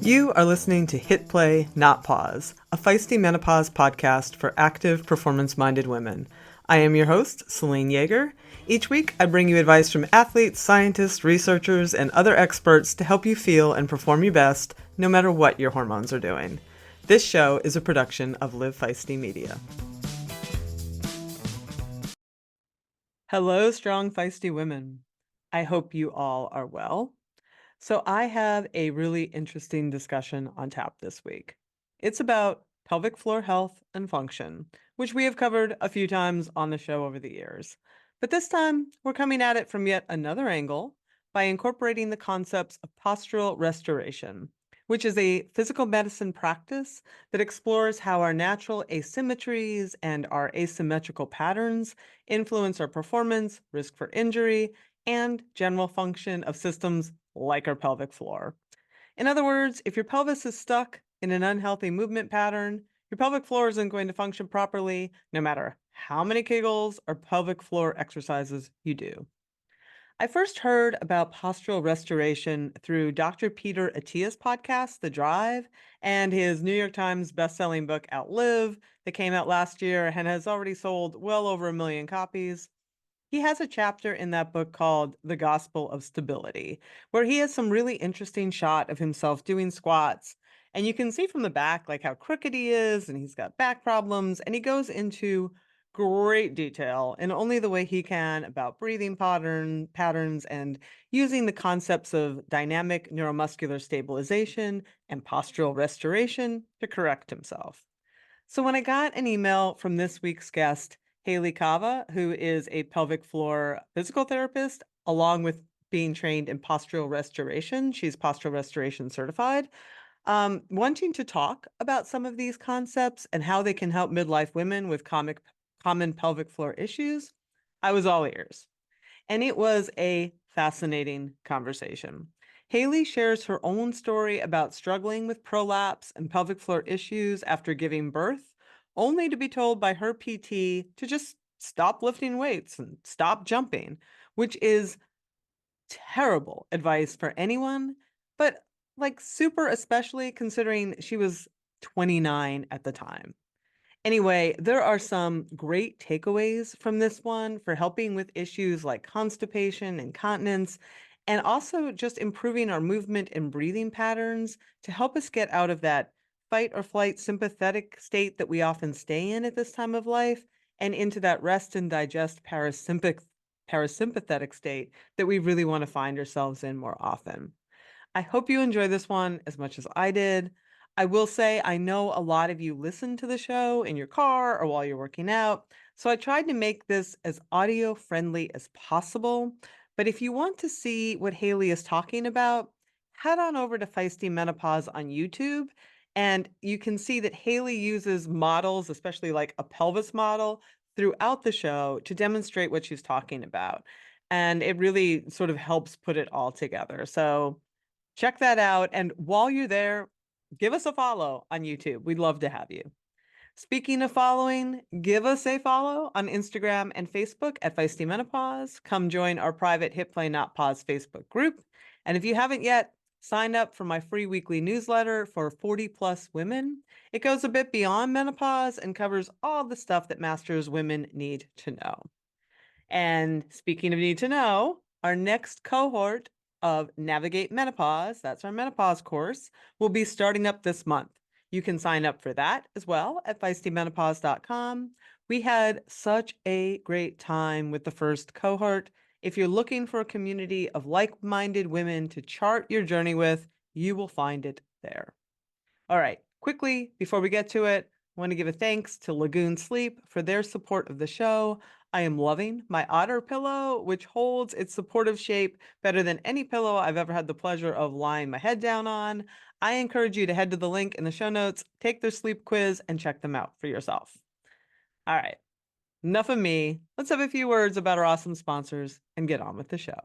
You are listening to Hit Play, Not Pause, a feisty menopause podcast for active, performance-minded women. I am your host, Celine Yeager. Each week, I bring you advice from athletes, scientists, researchers, and other experts to help you feel and perform your best, no matter what your hormones are doing. This show is a production of Live Feisty Media. Hello, strong, feisty women. I hope you all are well. So I have a really interesting discussion on tap this week. It's about pelvic floor health and function, which we have covered a few times on the show over the years. But this time, we're coming at it from yet another angle by incorporating the concepts of postural restoration, which is a physical medicine practice that explores how our natural asymmetries and our asymmetrical patterns influence our performance, risk for injury, and general function of systems like our pelvic floor. In other words, if your pelvis is stuck in an unhealthy movement pattern, your pelvic floor isn't going to function properly no matter how many Kegels or pelvic floor exercises you do. I first heard about postural restoration through Dr. Peter Attia's podcast, The Drive, and his New York Times bestselling book, Outlive, that came out last year and has already sold well over 1 million copies. He has a chapter in that book called The Gospel of Stability, where he has some really interesting shot of himself doing squats. And you can see from the back like how crooked he is, and he's got back problems, and he goes into great detail in only the way he can about breathing patterns and using the concepts of dynamic neuromuscular stabilization and postural restoration to correct himself. So when I got an email from this week's guest, Hayley Kava, who is a pelvic floor physical therapist, along with being trained in postural restoration, she's postural restoration certified, wanting to talk about some of these concepts and how they can help midlife women with common pelvic floor issues, I was all ears. And it was a fascinating conversation. Hayley shares her own story about struggling with prolapse and pelvic floor issues after giving birth, only to be told by her PT to just stop lifting weights and stop jumping, which is terrible advice for anyone, but like super especially considering she was 29 at the time. Anyway, there are some great takeaways from this one for helping with issues like constipation, incontinence, and also just improving our movement and breathing patterns to help us get out of that fight or flight sympathetic state that we often stay in at this time of life and into that rest and digest parasympathetic state that we really want to find ourselves in more often. I hope you enjoy this one as much as I did. I will say I know a lot of you listen to the show in your car or while you're working out, so I tried to make this as audio friendly as possible. But if you want to see what Hayley is talking about, head on over to Feisty Menopause on YouTube, and you can see that Hayley uses models, especially like a pelvis model, throughout the show to demonstrate what she's talking about. And it really sort of helps put it all together. So check that out. And while you're there, give us a follow on YouTube. We'd love to have you. Speaking of following, give us a follow on Instagram and Facebook at Feisty Menopause. Come join our private Hit Play Not Pause Facebook group. And if you haven't yet, sign up for my free weekly newsletter for 40 plus women. It goes a bit beyond menopause and covers all the stuff that masters women need to know. And speaking of need to know, our next cohort of Navigate Menopause, that's our menopause course, will be starting up this month. You can sign up for that as well at feistymenopause.com. We had such a great time with the first cohort. If you're looking for a community of like-minded women to chart your journey with, you will find it there. All right, quickly, before we get to it, I want to give a thanks to Lagoon Sleep for their support of the show. I am loving my otter pillow, which holds its supportive shape better than any pillow I've ever had the pleasure of lying my head down on. I encourage you to head to the link in the show notes, take their sleep quiz, and check them out for yourself. All right, enough of me. Let's have a few words about our awesome sponsors and get on with the show.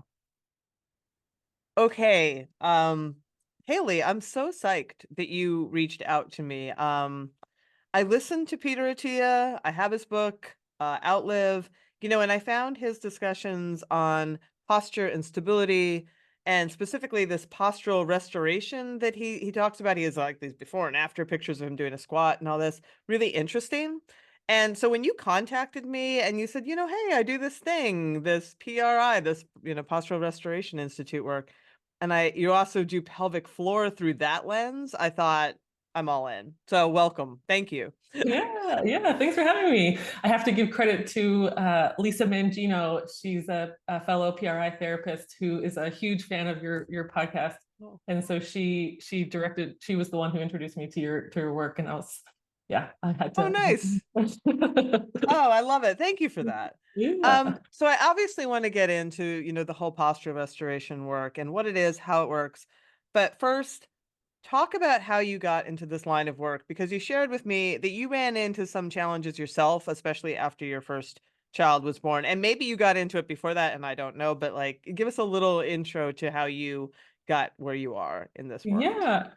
Okay, Hayley, I'm so psyched that you reached out to me. I listened to Peter Attia. I have his book, Outlive, and I found his discussions on posture and stability and specifically this postural restoration that he talks about. He has like these before and after pictures of him doing a squat and all this, really interesting. And so when you contacted me and you said, hey, I do this thing, this PRI, this, Postural Restoration Institute work, and you also do pelvic floor through that lens, I thought, I'm all in. So welcome. Thank you. Yeah. Thanks for having me. I have to give credit to Lisa Mangino. She's a fellow PRI therapist who is a huge fan of your podcast, Oh, and so she directed. She was the one who introduced me to your work, and I had oh, to. nice. Oh, I love it. Thank you for that. Yeah. So I obviously want to get into, the whole posture restoration work and what it is, how it works. But first, talk about how you got into this line of work because you shared with me that you ran into some challenges yourself, especially after your first child was born. And maybe you got into it before that, and I don't know, but like give us a little intro to how you got where you are in this world.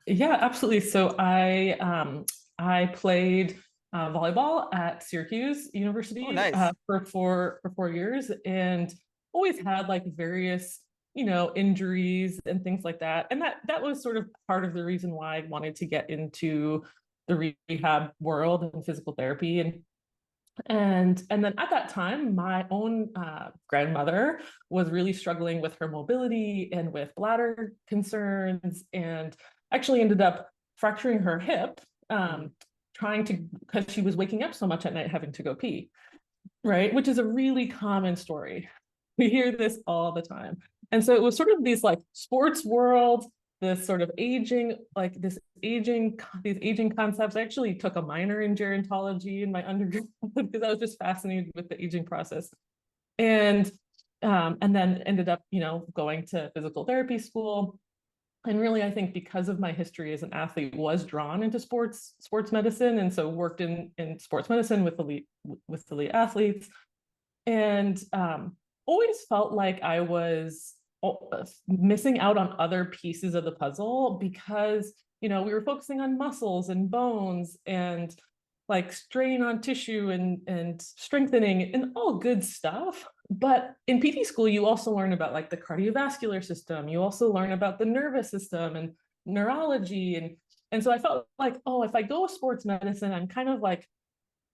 Yeah, absolutely. So I played volleyball at Syracuse Oh, University nice. for 4 years, and always had like various injuries and things like that. And that was sort of part of the reason why I wanted to get into the rehab world and physical therapy. And then at that time, my own grandmother was really struggling with her mobility and with bladder concerns, and actually ended up fracturing her hip, Mm. trying to, because she was waking up so much at night having to go pee, right? Which is a really common story. We hear this all the time. And so it was sort of these like sports world, this sort of aging, like these aging concepts. I actually took a minor in gerontology in my undergrad because I was just fascinated with the aging process. And and then ended up, going to physical therapy school. And really, I think because of my history as an athlete, was drawn into sports medicine, and so worked in sports medicine with elite athletes, and always felt like I was missing out on other pieces of the puzzle because we were focusing on muscles and bones and like strain on tissue and strengthening and all good stuff. But in PT school, you also learn about like the cardiovascular system. You also learn about the nervous system and neurology. And so I felt like, oh, if I go with sports medicine, I'm kind of like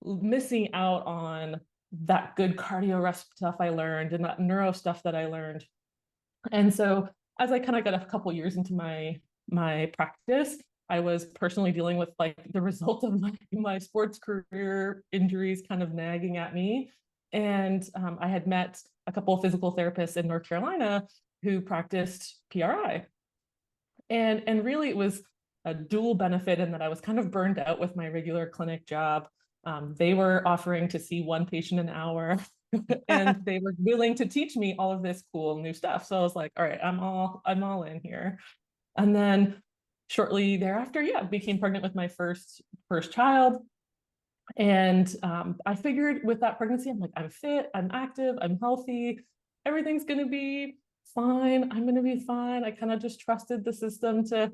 missing out on that good cardio rest stuff I learned and that neuro stuff that I learned. And so as I kind of got a couple years into my practice, I was personally dealing with like the result of my sports career injuries kind of nagging at me. And I had met a couple of physical therapists in North Carolina who practiced PRI. And really it was a dual benefit in that I was kind of burned out with my regular clinic job. They were offering to see one patient an hour and they were willing to teach me all of this cool new stuff. So I was like, all right, I'm all in here. And then shortly thereafter, became pregnant with my first child. And I figured with that pregnancy, I'm like, I'm fit, I'm active, I'm healthy, everything's gonna be fine. I'm gonna be fine. I kind of just trusted the system to,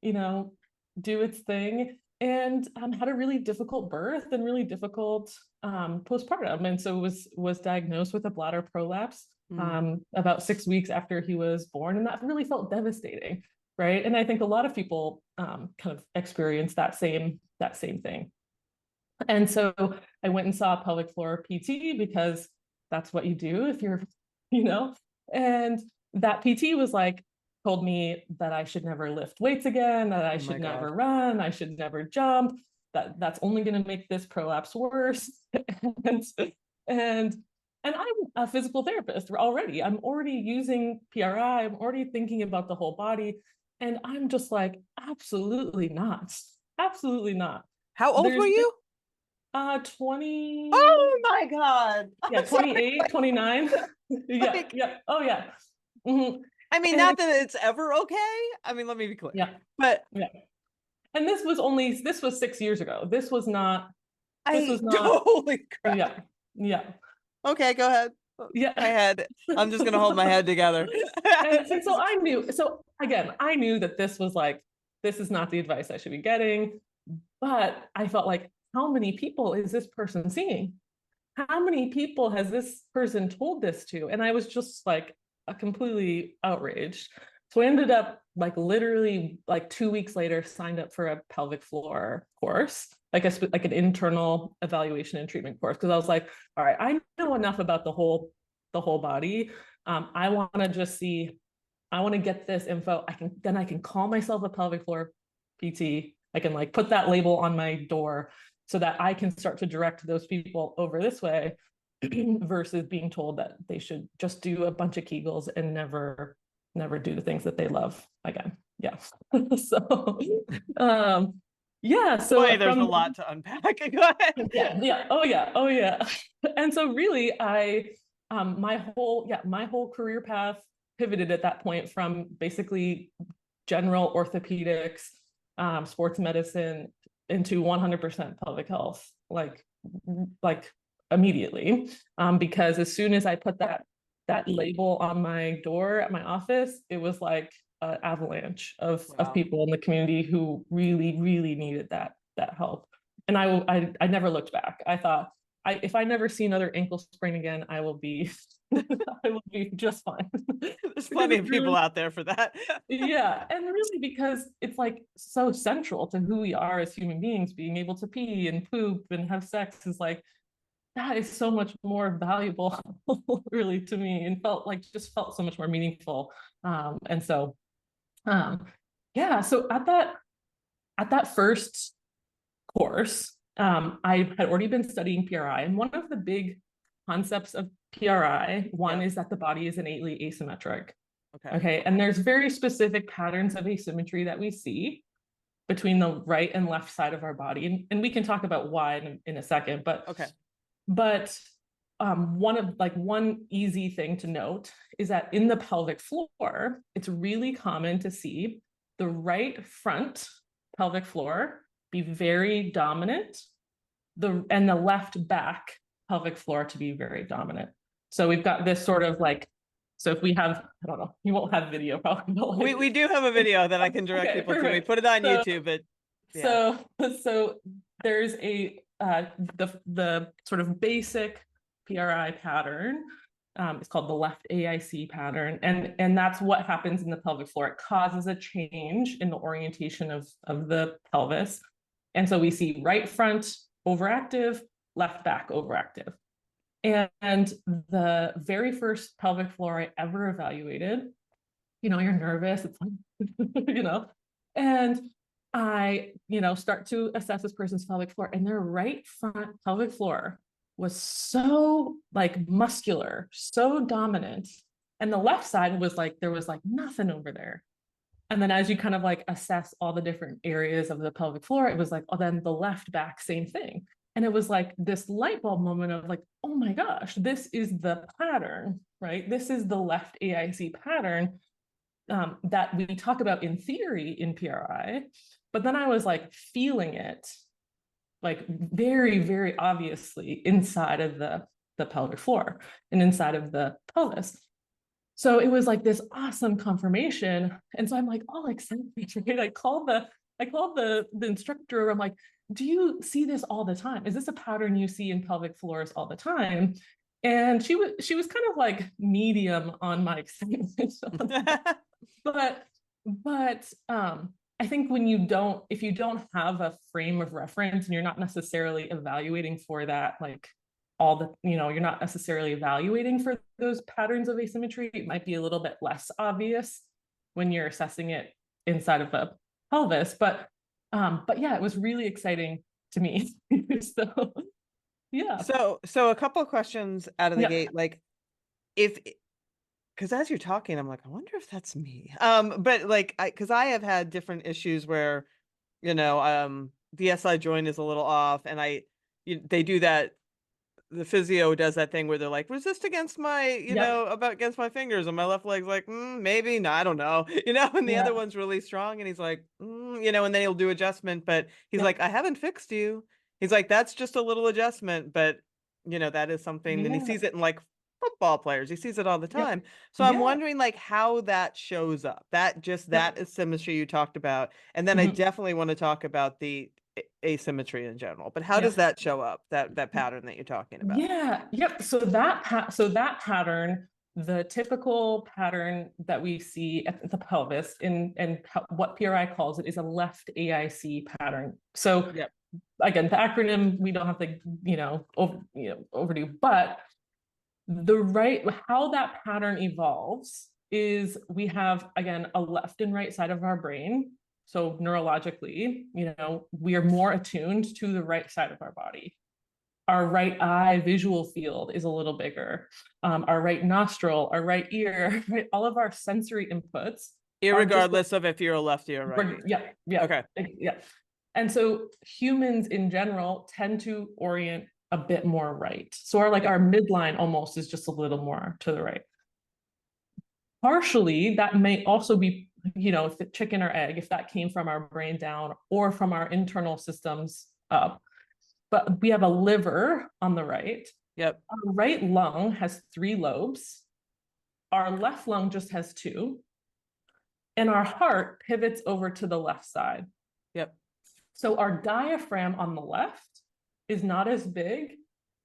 you know, do its thing. And had a really difficult birth and really difficult postpartum. And so was diagnosed with a bladder prolapse Mm. about 6 weeks after he was born. And that really felt devastating, right? And I think a lot of people kind of experience that same thing. And so I went and saw a pelvic floor PT because that's what you do if you're, you know, and that PT was like, told me that I should never lift weights again, that I Oh my should God. never run, I should never jump, that's only going to make this prolapse worse. and, and and I'm a physical therapist already. I'm already using PRI. I'm already thinking about the whole body. And I'm just like, absolutely not. Absolutely not. How old were There's you? 20, Oh my God. yeah, I'm sorry. 28, 29. Yeah, Like, yeah. Oh yeah. Mhm. I mean, And not that it's ever okay. I mean, let me be clear. yeah, But yeah. And this was 6 years ago. This was not, holy crap. yeah, yeah, Okay, go ahead. My yeah. head. I'm just gonna hold my head together. And so I knew, so again, I knew that this was like, this is not the advice I should be getting. But I felt like, how many people is this person seeing? How many people has this person told this to? And I was just like completely outraged. So I ended up like literally like 2 weeks later signed up for a pelvic floor course, like like an internal evaluation and treatment course, because I was like, all right, I know enough about the whole body. I want to just see, I want to get this info. I can call myself a pelvic floor PT. I can like put that label on my door so that I can start to direct those people over this way versus being told that they should just do a bunch of Kegels and never do the things that they love again. Yeah. So yeah, Boy, so there's a from lot to unpack. Go ahead. oh yeah. And so really my whole career path pivoted at that point from basically general orthopedics, sports medicine into 100% pelvic health, like immediately, because as soon as I put that label on my door at my office, it was like an avalanche of Wow. people in the community who really needed that help. And I never looked back. I thought, if I never see another ankle sprain again, I will be I will be just fine. There's Because plenty it of people really, out there for that. yeah, and really because it's like so central to who we are as human beings. Being able to pee and poop and have sex is like, that is so much more valuable really to me, and felt so much more meaningful. And so um yeah, so at that first course, I had already been studying PRI, and one of the big concepts of PRI, one Yeah. is that the body is innately asymmetric. Okay. Okay, and there's very specific patterns of asymmetry that we see between the right and left side of our body, and we can talk about why in a second. Okay. But one easy thing to note is that in the pelvic floor, it's really common to see the right front pelvic floor be very dominant, and the left back pelvic floor to be very dominant. So we've got this sort of like, so if we have, I don't know, you won't have video probably, but like, We do have a video that I can direct okay, people to. We perfect. put it on So YouTube, but yeah. so so there's the sort of basic PRI pattern. It's called the left AIC pattern, and that's what happens in the pelvic floor. It causes a change in the orientation of the pelvis, and so we see right front overactive, left back overactive. And the very first pelvic floor I ever evaluated, you're nervous, it's like, and I, start to assess this person's pelvic floor, and their right front pelvic floor was so like muscular, so dominant. And the left side was like, there was like nothing over there. And then as you kind of like assess all the different areas of the pelvic floor, it was like, oh, then the left back, same thing. And it was like this light bulb moment of like, oh my gosh, this is the pattern, right? This is the left AIC pattern that we talk about in theory in PRI. But then I was like feeling it like very obviously inside of the pelvic floor and inside of the pelvis. So it was like this awesome confirmation. And so I'm like all excited, right? I called the instructor. I'm like, do you see this all the time? Is this a pattern you see in pelvic floors all the time? And she was kind of like medium on my excitement. but I think if you don't have a frame of reference and you're not necessarily evaluating for that, like you're not necessarily evaluating for those patterns of asymmetry, it might be a little bit less obvious when you're assessing it inside of a pelvis. But yeah, it was really exciting to me. So yeah. So a couple of questions out of the Yeah. gate, like because as you're talking, I'm like, I wonder if that's me. But like, because I have had different issues where, the SI joint is a little off, and they do that. The physio does that thing where they're like, resist against my, Yep. about against my fingers, and my left leg's like, maybe, no, I don't know, and the other Yeah. one's really strong, and he's like, and then he'll do adjustment, but he's like, Yep. I haven't fixed you. He's like, that's just a little adjustment, but that is something, and he Yeah. sees it in like football players. He sees it all the Yep. time. So I'm Yeah. wondering like how that shows up. That Yep. asymmetry you talked about, and then I Mhm. definitely want to talk about the asymmetry in general. But how does Yep. that show up? That pattern that you're talking about? Yeah. Yep. So that pattern the typical pattern that we see at the pelvis and what PRI calls it is a left AIC pattern. So Yep. again, the acronym we don't have to, overdo, but how that pattern evolves is we have, again, a left and right side of our brain. So neurologically, we are more attuned to the right side of our body. Our right eye visual field is a little bigger. Our right nostril, our right ear, right? All of our sensory inputs. Irregardless of if you're a lefty or right. Yeah. Okay. Yeah. And so humans in general tend to orient a bit more right. So our midline almost is just a little more to the right. Partially, that may also be, if the chicken or egg, if that came from our brain down or from our internal systems up. But we have a liver on the right. Yep. Our right lung has 3 lobes. Our left lung just has 2. And our heart pivots over to the left side. Yep. So our diaphragm on the left is not as big,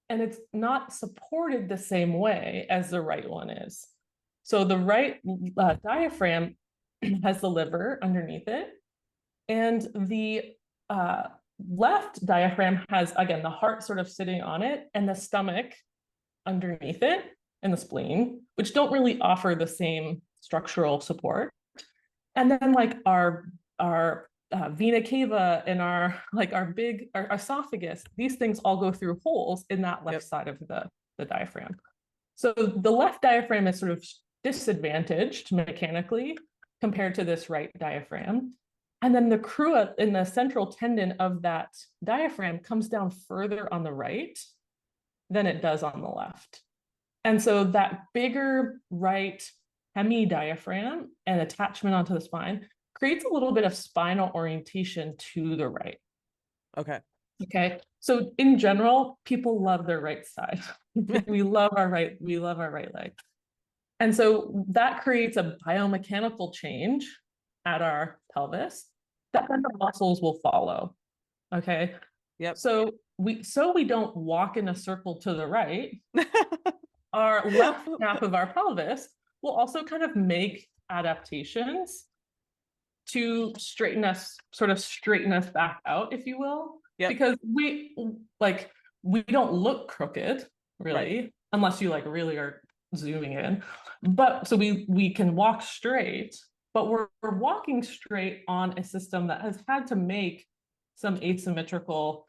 and it's not supported the same way as the right one is. So the right diaphragm has the liver underneath it, and the left diaphragm has, again, the heart sort of sitting on it and the stomach underneath it and the spleen, which don't really offer the same structural support. And then our vena cava and our esophagus, these things all go through holes in that left side of the diaphragm. So the left diaphragm is sort of disadvantaged mechanically compared to this right diaphragm. And then the crura in the central tendon of that diaphragm comes down further on the right than it does on the left. And so that bigger right hemidiaphragm and attachment onto the spine creates a little bit of spinal orientation to the right. Okay. So in general, people love their right side. we love our right leg. And so that creates a biomechanical change at our pelvis that then the muscles will follow. Okay. Yep. So we don't walk in a circle to the right. Our left half of our pelvis will also kind of make adaptations to straighten us back out, if you will. Yep. Because we don't look crooked, really, right, unless you really are zooming in. But so we can walk straight, but we're walking straight on a system that has had to make some asymmetrical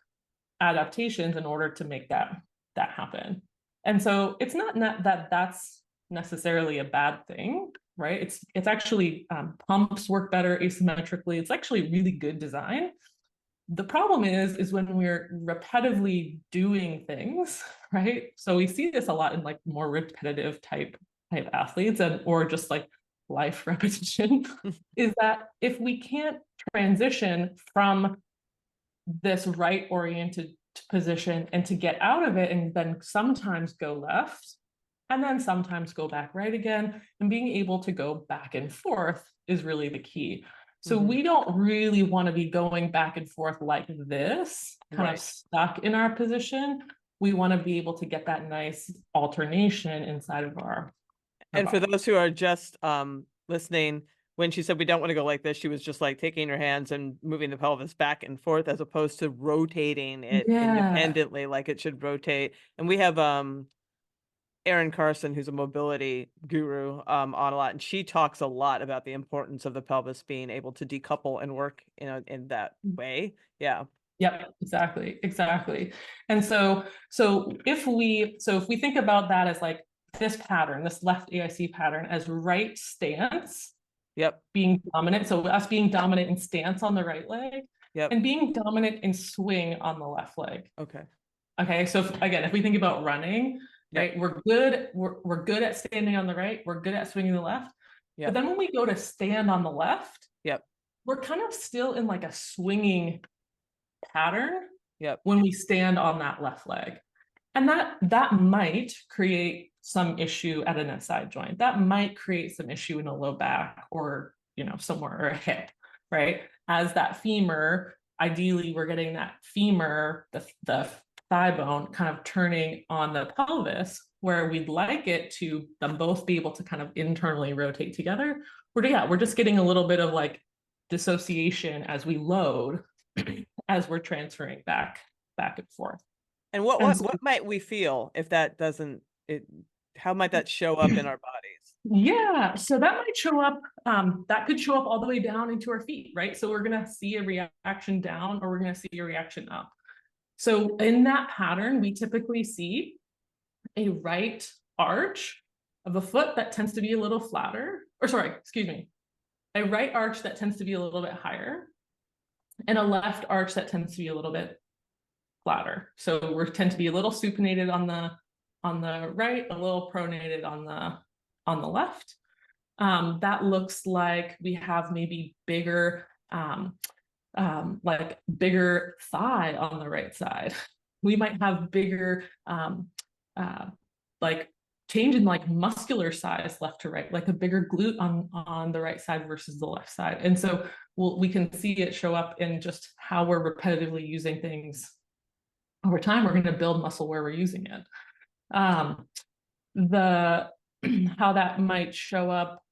adaptations in order to make that happen. And so it's not that that's necessarily a bad thing, right? It's actually pumps work better asymmetrically. It's actually really good design. The problem is when we're repetitively doing things, right? So we see this a lot in more repetitive type athletes or just life repetition is that if we can't transition from this right oriented position and to get out of it and then sometimes go left and then sometimes go back right again, and being able to go back and forth is really the key. So we don't really want to be going back and forth like this, kind of stuck in our position. We want to be able to get that nice alternation inside of our and body. for those who are just listening, when she said we don't want to go like this, she was just taking her hands and moving the pelvis back and forth as opposed to rotating it independently like it should rotate. And we have Erin Carson, who's a mobility guru, on a lot, and she talks a lot about the importance of the pelvis being able to decouple and work in that way. Yeah. Yep, exactly. And so if we think about that as this pattern, this left AIC pattern as right stance, being dominant. So us being dominant in stance on the right leg, and being dominant in swing on the left leg. Okay. So if we think about running, right, we're good at standing on the right, we're good at swinging the left. But then when we go to stand on the left, we're kind of still in a swinging pattern when we stand on that left leg. And that might create some issue at an SI joint. That might create some issue in a low back or, somewhere, or a hip, right? As that femur, ideally we're getting that femur, the thigh bone kind of turning on the pelvis where we'd like it to them both be able to kind of internally rotate together, we're just getting a little bit of like dissociation as we load as we're transferring back and forth. And And so, what might we feel if that doesn't it how might that show up in our bodies? yeah, so that might show up, that could show up all the way down into our feet, right? So we're gonna see a reaction down or we're gonna see a reaction up. So in that pattern, we typically see a right arch of a foot that tends to be a little flatter, or sorry, excuse me, a right arch that tends to be a little bit higher, and a left arch that tends to be a little bit flatter. So we tend to be a little supinated on the right, a little pronated on the left. That looks like we have maybe bigger, like bigger thigh on the right side. We might have bigger, like change in like muscular size left to right, like a bigger glute on the right side versus the left side. And so we can see it show up in just how we're repetitively using things over time. We're going to build muscle where we're using it. The how that might show up,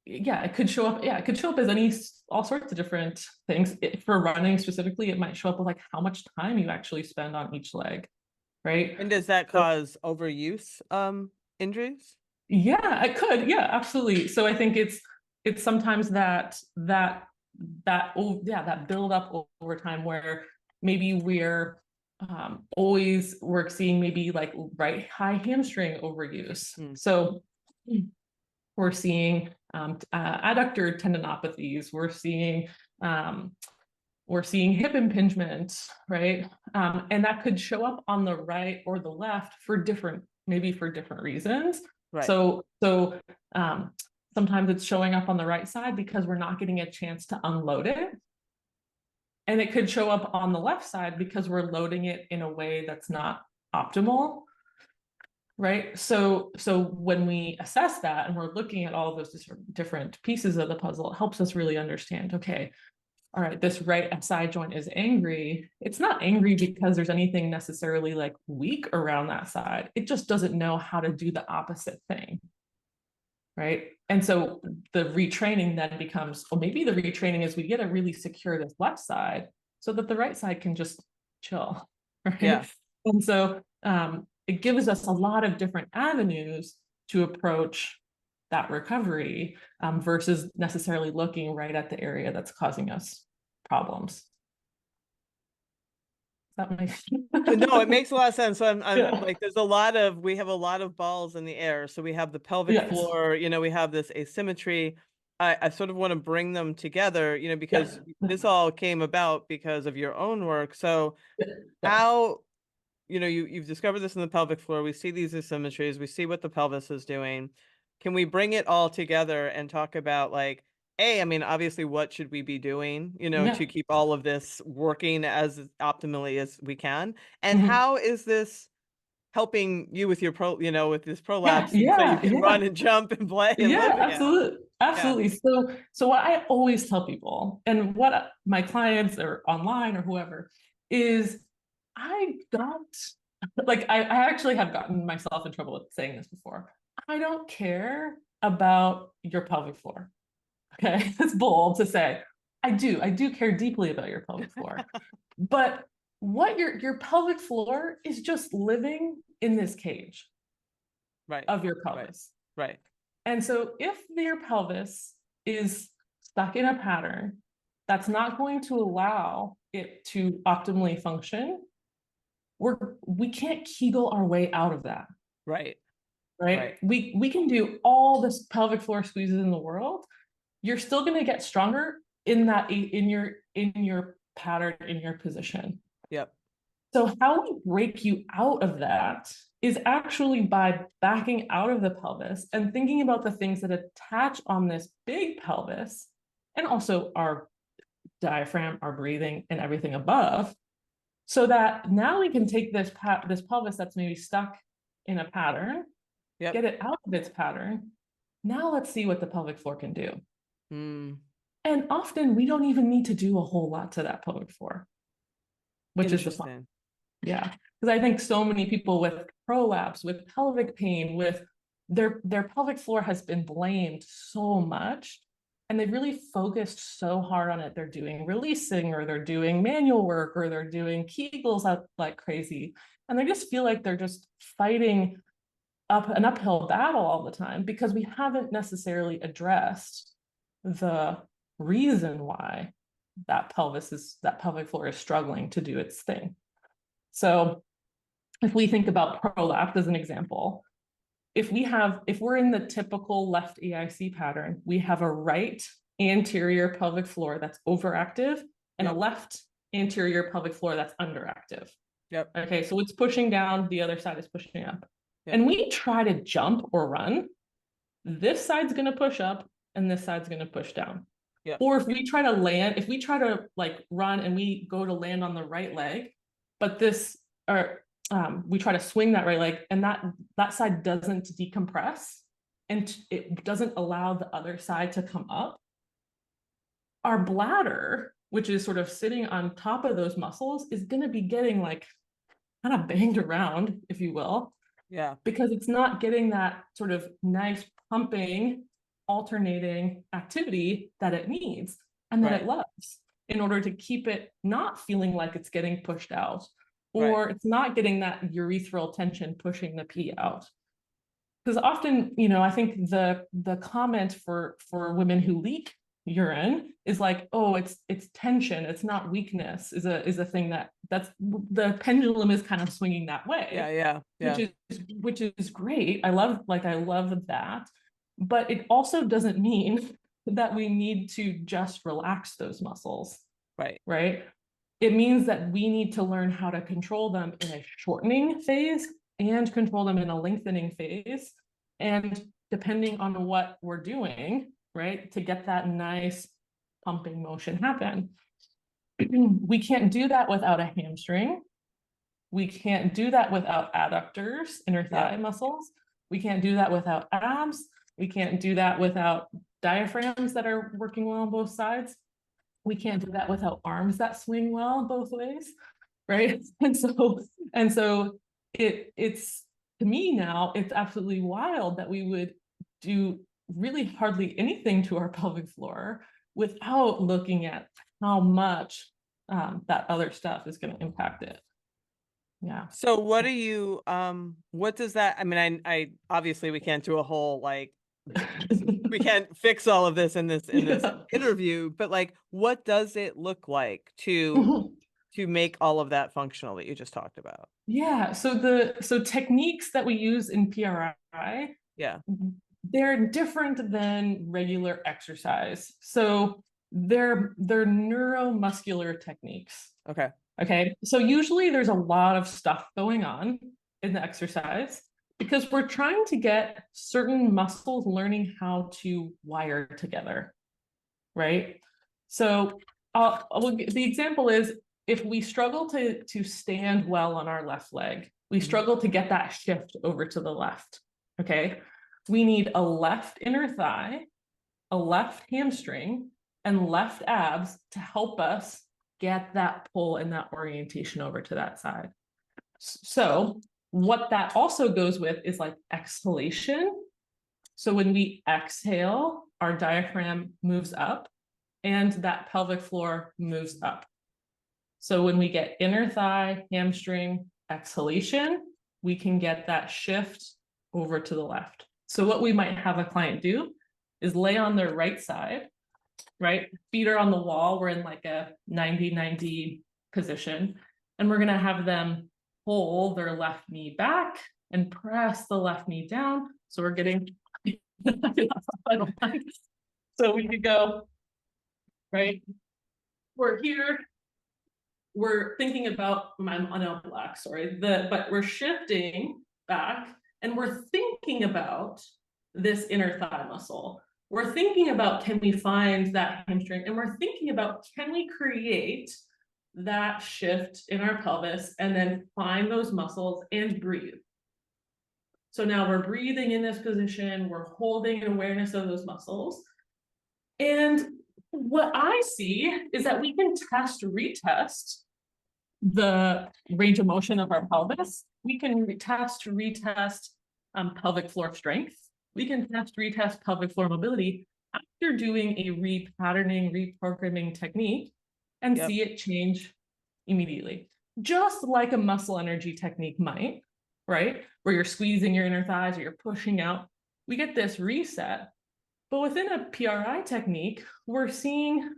yeah, it could show up. Yeah, it could show up as all sorts of different things. For running specifically, it might show up with like how much time you actually spend on each leg, right? And does that So, cause overuse injuries? yeah, it could. Yeah, absolutely. So I think it's sometimes that build up over time where maybe we're seeing maybe like right high hamstring overuse. So we're seeing adductor tendinopathies. We're seeing hip impingement, right? And that could show up on the right or the left maybe for different reasons. Right. So sometimes it's showing up on the right side because we're not getting a chance to unload it. And it could show up on the left side because we're loading it in a way that's not optimal, right? So when we assess that and we're looking at all of those different pieces of the puzzle, it helps us really understand, okay, all right, this right side joint is angry. It's not angry because there's anything necessarily like weak around that side. It just doesn't know how to do the opposite thing, right? And so the retraining then becomes, well, maybe the retraining is we get to really secure this left side so that the right side can just chill, right? Yeah. And so it gives us a lot of different avenues to approach that recovery versus necessarily looking right at the area that's causing us problems. Does that make No, it makes a lot of sense. So I'm yeah. like, we have a lot of balls in the air. So we have the pelvic Yes. floor, we have this asymmetry. I sort of want to bring them together, because Yeah. this all came about because of your own work. So Yeah. how, you've discovered this in the pelvic floor. We see these asymmetries. We see what the pelvis is doing. Can we bring it all together and talk about like, I mean, obviously, what should we be doing, Yeah. to keep all of this working as optimally as we can? And Mhm. how is this helping you with your with this Yeah. prolapse and so you Yeah. can run and jump and play and Yeah, live again? absolutely. Yeah. Absolutely. So what I always tell people, and what my clients or online or whoever, is I don't like I actually have gotten myself in trouble with saying this before. I don't care about your pelvic floor. Okay. It's bold to say. I do care deeply about your pelvic floor. But what your pelvic floor is just living in this cage Right. of your Right. pelvis. Right. And so if your pelvis is stuck in a pattern that's not going to allow it to optimally function, we can't Kegel our way out of that. Right. Right? Right. We can do all this pelvic floor squeezes in the world. You're still going to get stronger in your pattern, in your position. Yep. So how we break you out of that is actually by backing out of the pelvis and thinking about the things that attach on this big pelvis and also our diaphragm, our breathing, and everything above, so that now we can take this pelvis that's maybe stuck in a pattern, Yep. get it out of its pattern. Now let's see what the pelvic floor can do. And often we don't even need to do a whole lot to that pelvic floor, which is the fun. Interesting. Yeah, because I think so many people with prolapse, with pelvic pain, with their pelvic floor has been blamed so much, and they've really focused so hard on it. They're doing releasing, or they're doing manual work, or they're doing Kegels up like crazy, and they just feel like they're just fighting up an uphill battle all the time because we haven't necessarily addressed the reason why that pelvic floor is struggling to do its thing. So if we think about prolapse as an example, if we're in the typical left EIC pattern, we have a right anterior pelvic floor that's overactive and a left anterior pelvic floor that's underactive. Yep. Okay, so it's pushing down, the other side is pushing up. Yep. And we try to jump or run, this side's going to push up and this side's going to push down. Yep. Or if we try to like run and we go to land on the right leg, but we try to swing that right leg and that side doesn't decompress and it doesn't allow the other side to come up, our bladder, which is sort of sitting on top of those muscles, is going to be getting like kind of banged around, if you will. Yeah. Because it's not getting that sort of nice pumping, alternating activity that it needs and that it loves in order to keep it not feeling like it's getting pushed out, or it's not getting that urethral tension pushing the pee out. Because often, I think the comment for women who leak urine is like, oh, it's tension, it's not weakness, is a thing that's the pendulum is kind of swinging that way. Yeah. Which is great. I love that, but it also doesn't mean that we need to just relax those muscles. Right. It means that we need to learn how to control them in a shortening phase and control them in a lengthening phase. And depending on what we're doing, right, to get that nice pumping motion happen. We can't do that without a hamstring. We can't do that without adductors, inner thigh muscles. We can't do that without abs. We can't do that without diaphragms that are working well on both sides. We can't do that without arms that swing well both ways, right? And so it's to me now, it's absolutely wild that we would do really hardly anything to our pelvic floor without looking at how much that other stuff is going to impact it. Yeah. So what does that, I mean, I obviously we can't do a whole like we can't fix all of this in this interview, but like what does it look like to make all of that functional that you just talked about? Yeah, so techniques that we use in PRI, they're different than regular exercise. So they're neuromuscular techniques. Okay, so usually there's a lot of stuff going on in the exercise because we're trying to get certain muscles learning how to wire together, right? So the example is if we struggle to stand well on our left leg, we struggle to get that shift over to the left, okay? We need a left inner thigh, a left hamstring, and left abs to help us get that pull and that orientation over to that side. So what that also goes with is like exhalation. So when we exhale, our diaphragm moves up and that pelvic floor moves up. So when we get inner thigh, hamstring, exhalation, we can get that shift over to the left. So what we might have a client do is lay on their right side, right? Feet are on the wall. We're in like a 90-90 position. And we're going to have them pull their left knee back and press the left knee down. So we're getting, so we could go, right? We're here. We're thinking about, I'm on a black, sorry, but we're shifting back and we're thinking about this inner thigh muscle. We're thinking about, can we find that hamstring? And we're thinking about, can we create that shift in our pelvis and then find those muscles and breathe. So now we're breathing in this position, we're holding an awareness of those muscles. And what I see is that we can test, retest the range of motion of our pelvis. We can retest pelvic floor strength. We can retest pelvic floor mobility after doing a repatterning, reprogramming technique and Yep. see it change immediately. Just like a muscle energy technique might, right? Where you're squeezing your inner thighs or you're pushing out. We get this reset. But within a PRI technique, we're seeing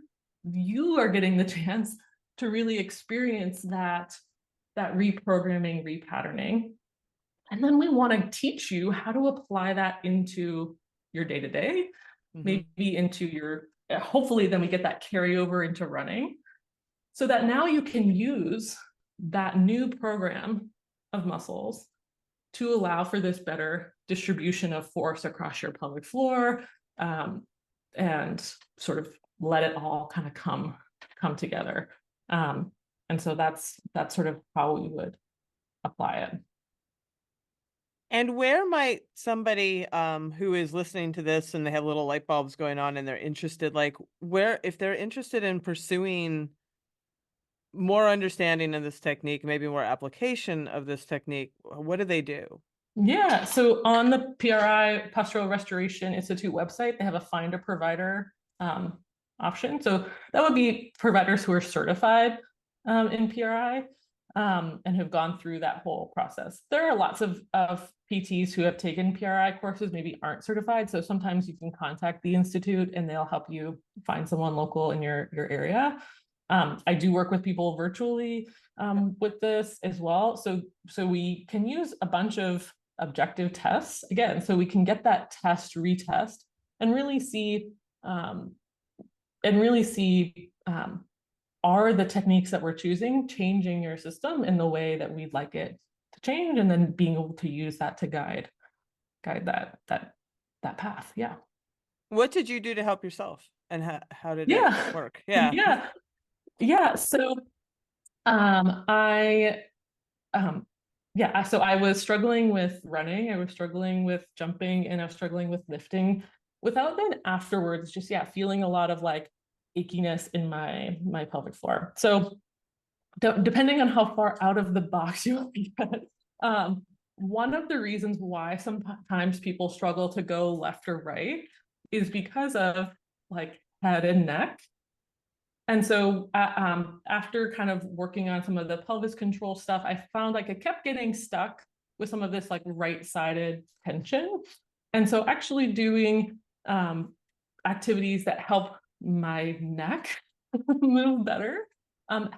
you are getting the chance to really experience that reprogramming, repatterning. And then we want to teach you how to apply that into your day-to-day, maybe into your, hopefully then we get that carryover into running, so that now you can use that new program of muscles to allow for this better distribution of force across your pelvic floor, and sort of let it all kind of come together. And so that's sort of how we would apply it. And where might somebody who is listening to this and they have little light bulbs going on and they're interested, like where, if they're interested in pursuing more understanding of this technique, maybe more application of this technique, what do they do? Yeah, so on the PRI Postural Restoration Institute website, they have a find a provider option. So that would be providers who are certified in PRI and have gone through that whole process. There are lots of PTs who have taken PRI courses, maybe aren't certified. So sometimes you can contact the Institute and they'll help you find someone local in your area. I do work with people virtually with this as well. So we can use a bunch of objective tests again, so we can get that test retest and really see are the techniques that we're choosing changing your system in the way that we'd like it to change, and then being able to use that to guide that path. Yeah. What did you do to help yourself, and how did it Yeah. work? Yeah. So so I was struggling with running, I was struggling with jumping, and I was struggling with lifting without then afterwards just feeling a lot of like achiness in my pelvic floor. So depending on how far out of the box you want to get, one of the reasons why sometimes people struggle to go left or right is because of like head and neck. And so after kind of working on some of the pelvis control stuff, I found like I kept getting stuck with some of this like right-sided tension. And so actually doing activities that help my neck move better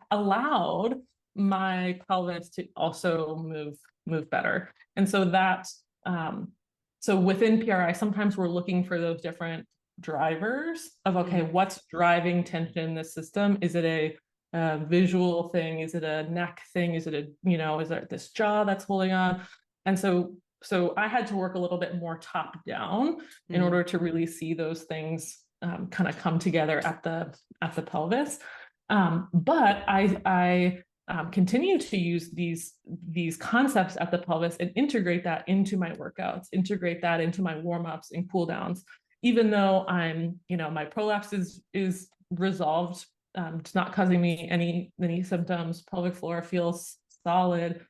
allowed my pelvis to also move better. And so so within PRI, sometimes we're looking for those different drivers of, okay, what's driving tension in the system? Is it a visual thing? Is it a neck thing? Is it is there this jaw that's holding on? And so I had to work a little bit more top down in order to really see those things kind of come together at the pelvis. But I continue to use these concepts at the pelvis and integrate that into my workouts, integrate that into my warm-ups and cool downs. Even though I'm, my prolapse is resolved, it's not causing me any symptoms, pelvic floor feels solid,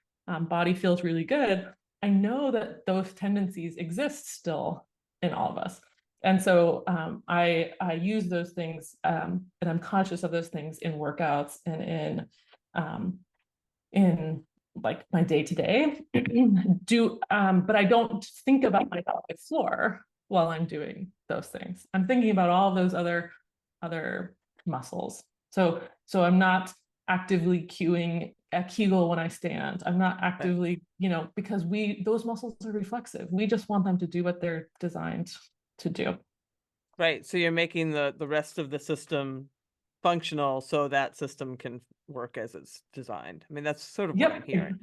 body feels really good, I know that those tendencies exist still in all of us. And so I use those things, and I'm conscious of those things in workouts and in like my day-to-day but I don't think about my pelvic floor while I'm doing those things. I'm thinking about all those other muscles. So I'm not actively cueing a Kegel when I stand. I'm not actively, because those muscles are reflexive. We just want them to do what they're designed to do. Right. So you're making the rest of the system functional so that system can work as it's designed. I mean, that's sort of what I'm hearing.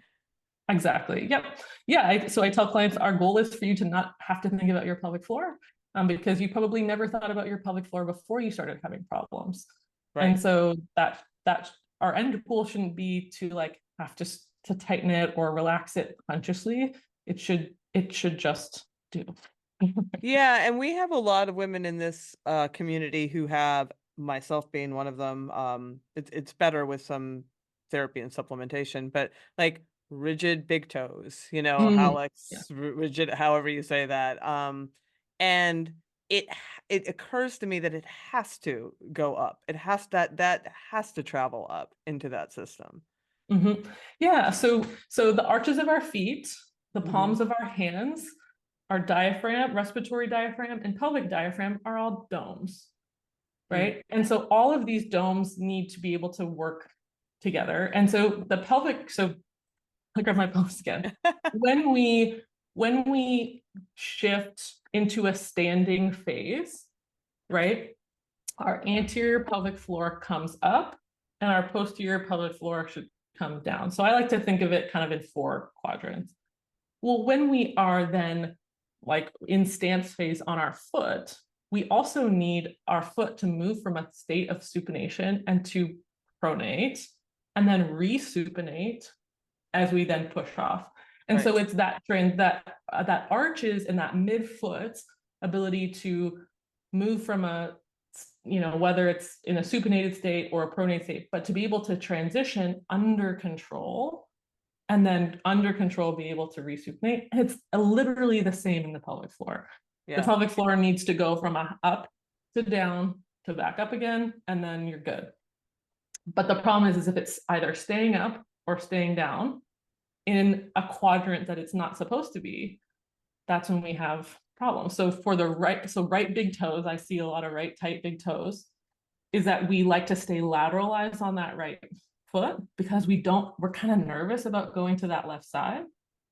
Exactly. Yep. Yeah. So I tell clients our goal is for you to not have to think about your pelvic floor, because you probably never thought about your pelvic floor before you started having problems. Right. And so that our end goal shouldn't be to like have to tighten it or relax it consciously. It should just do. Yeah, and we have a lot of women in this community who have, myself being one of them, it's better with some therapy and supplementation, but like rigid big toes, how Mm, like yeah. rigid, however you say that. And it occurs to me that it has to go up. It has that has to travel up into that system. Mhm. Yeah, so the arches of our feet, the Hmm. palms of our hands, our diaphragm, respiratory diaphragm, and pelvic diaphragm are all domes, Mm. right? And so all of these domes need to be able to work together. And so the pelvic, so I grab my pelvis again. When we shift into a standing phase, right? Our anterior pelvic floor comes up and our posterior pelvic floor should come down. So I like to think of it kind of in 4 quadrants. Well, when we are then like in stance phase on our foot, we also need our foot to move from a state of supination and to pronate and then resupinate as we then push off. And so Right. it's that trend that arches and that midfoot ability to move from a, whether it's in a supinated state or a pronate state, but to be able to transition under control and then under control be able to resupinate. It's literally the same in the pelvic floor. The Yeah. pelvic floor needs to go from a up to down to back up again, and then you're good. But the problem is if it's either staying up or staying down in a quadrant that it's not supposed to be, that's when we have problems. So for the right, so right big toes, I see a lot of right tight big toes, is that we like to stay lateralized on that right foot because we're kind of nervous about going to that left side.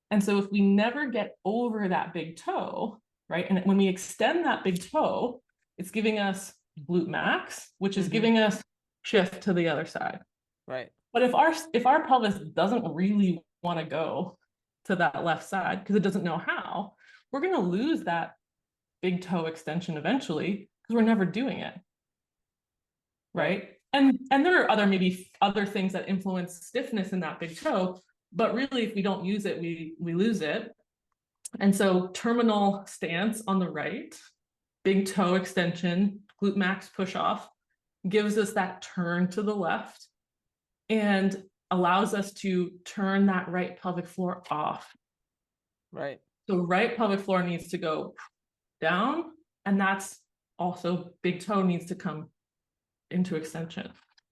And so if we never get over that big toe, right? And when we extend that big toe, it's giving us glute max, which is Hmm. giving us shift to the other side. Right. But if our pelvis doesn't really want to go to that left side because it doesn't know how, we're going to lose that big toe extension eventually because we're never doing it, Right. right? And there are maybe other things that influence stiffness in that big toe, but really if we don't use it, we lose it. And so terminal stance on the right, big toe extension, glute max push off, gives us that turn to the left and allows us to turn that right pelvic floor off. Right. So right pelvic floor needs to go down, and that's also big toe needs to come into extension.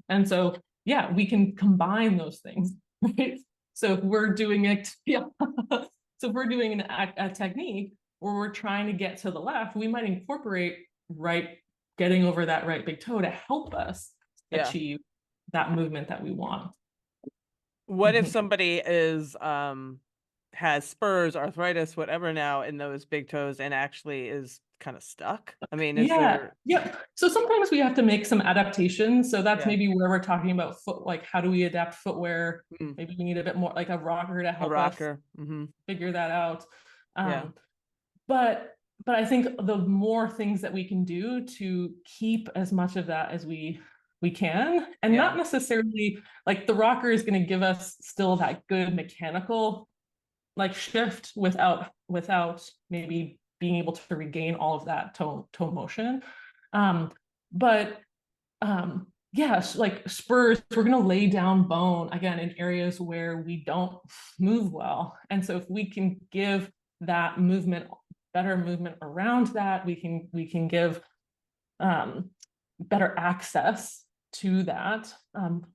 And so, yeah, we can combine those things, right? So if we're doing it, yeah. So if we're doing a technique where we're trying to get to the left, we might incorporate getting over that right big toe to help us Yeah. achieve that movement that we want. What if Mhm. somebody has spurs, arthritis, whatever now in those big toes and actually is kind of stuck? I mean, is Yeah, there yeah. So sometimes we have to make some adaptations. So that's yeah, maybe where we're talking about foot, like how do we adapt footwear? mm, Maybe we need a bit more like a rocker to a help us rocker? Hmm. figure that out. Yeah. Um, but I think the more things that we can do to keep as much of that as we can, and Yeah. not necessarily like the rocker is going to give us still that good mechanical like shift without maybe being able to regain all of that toe motion. But yes, like spurs, we're going to lay down bone again in areas where we don't move well. And so if we can give that movement, better movement around that, we can give better access to that.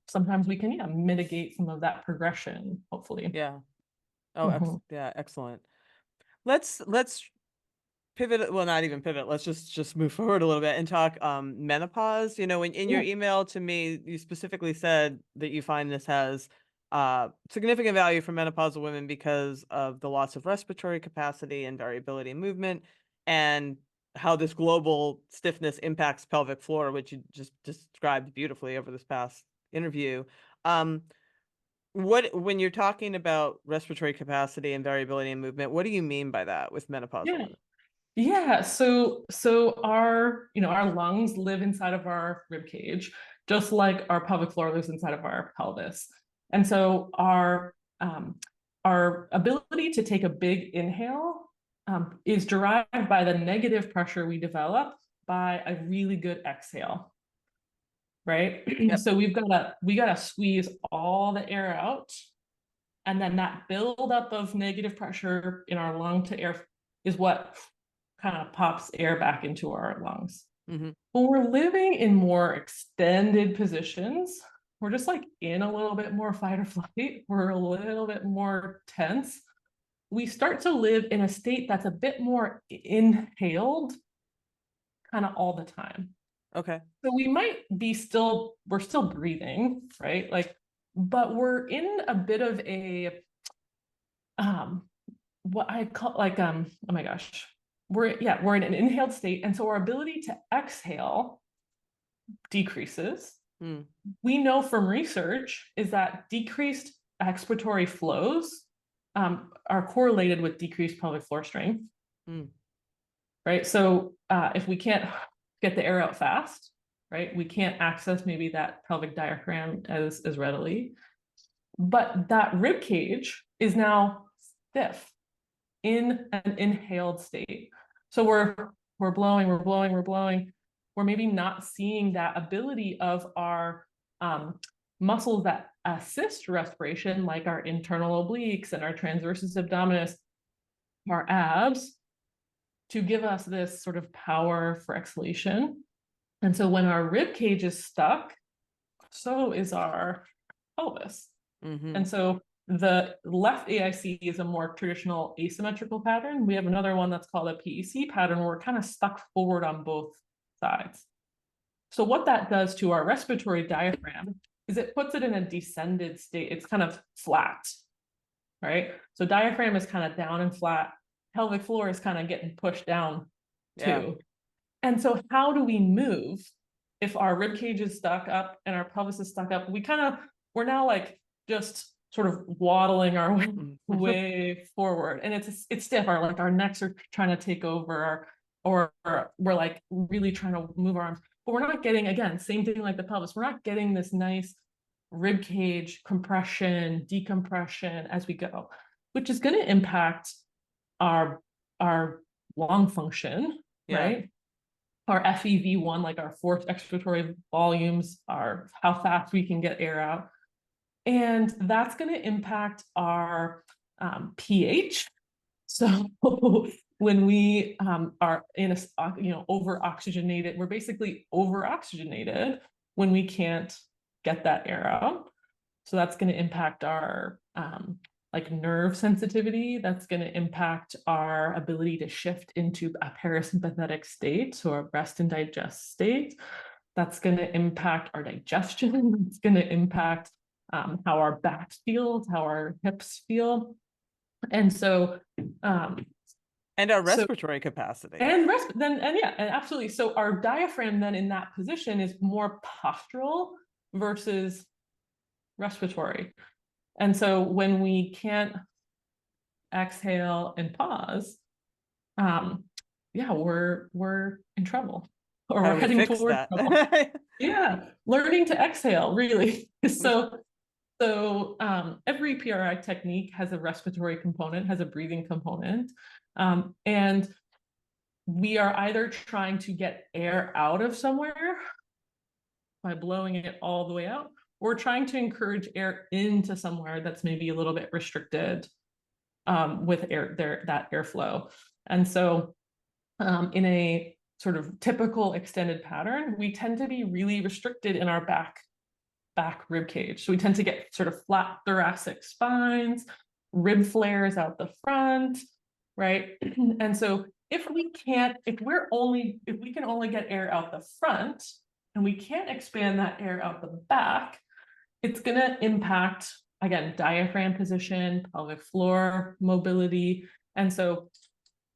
Sometimes we can, yeah, mitigate some of that progression, hopefully. Yeah. Oh, Mhm. yeah, excellent. Let's pivot, well, not even pivot. Let's just move forward a little bit and talk menopause. When in your Yeah. email to me, you specifically said that you find this has significant value for menopausal women because of the loss of respiratory capacity and variability in movement, and how this global stiffness impacts pelvic floor, which you just described beautifully over this past interview. Um, when you're talking about respiratory capacity and variability in movement, what do you mean by that with menopausal Yeah. women? Yeah, so our lungs live inside of our rib cage, just like our pelvic floor lives inside of our pelvis. And so our ability to take a big inhale is derived by the negative pressure we develop by a really good exhale. right? Yep. So we gotta squeeze all the air out. And then that buildup of negative pressure in our lung to air is what kind of pops air back into our lungs. Mm-hmm. When we're living in more extended positions, we're just like in a little bit more fight or flight. We're a little bit more tense. We start to live in a state that's a bit more inhaled kind of all the time. Okay. So we're still breathing, right? Like, but we're in a bit of a what I call like oh my gosh. We're in an inhaled state. And so our ability to exhale decreases. Mm. We know from research is that decreased expiratory flows are correlated with decreased pelvic floor strength. Mm. Right? So if we can't get the air out fast, right, we can't access maybe that pelvic diaphragm as readily. But that rib cage is now stiff in an inhaled state. So we're blowing, we're blowing, we're blowing. We're maybe not seeing that ability of our muscles that assist respiration, like our internal obliques and our transversus abdominis, our abs, to give us this sort of power for exhalation. And so when our rib cage is stuck, so is our pelvis. Mm-hmm. And so the left AIC is a more traditional asymmetrical pattern. We have another one that's called a PEC pattern where we're kind of stuck forward on both sides. So what that does to our respiratory diaphragm is it puts it in a descended state. It's kind of flat, right? So diaphragm is kind of down and flat. Pelvic floor is kind of getting pushed down too. Yeah. And so how do we move if our rib cage is stuck up and our pelvis is stuck up? We're now like just sort of waddling our way forward, and it's stiff. Our necks are trying to take over, or we're like really trying to move our arms, but we're not getting, again, same thing like the pelvis. We're not getting this nice rib cage compression, decompression as we go, which is going to impact our lung function, Yeah. right? Our FEV1, like our forced expiratory volumes, are how fast we can get air out. And that's going to impact our pH. So when we are in a, over oxygenated, we're basically over oxygenated when we can't get that air out. So that's going to impact our like nerve sensitivity. That's going to impact our ability to shift into a parasympathetic state, so a rest and digest state. That's going to impact our digestion. It's going to impact how our back feels, how our hips feel. And so and our respiratory capacity. And absolutely. So our diaphragm then in that position is more postural versus respiratory. And so when we can't exhale and pause, we're in trouble, or How we're do we heading fix towards that? trouble. Yeah, learning to exhale, really. So every PRI technique has a respiratory component, has a breathing component, and we are either trying to get air out of somewhere by blowing it all the way out, or trying to encourage air into somewhere that's maybe a little bit restricted with that airflow. And so in a sort of typical extended pattern, we tend to be really restricted in our back rib cage. So we tend to get sort of flat thoracic spines, rib flares out the front, right? And so if we can only get air out the front and we can't expand that air out the back, it's going to impact, again, diaphragm position, pelvic floor mobility. And so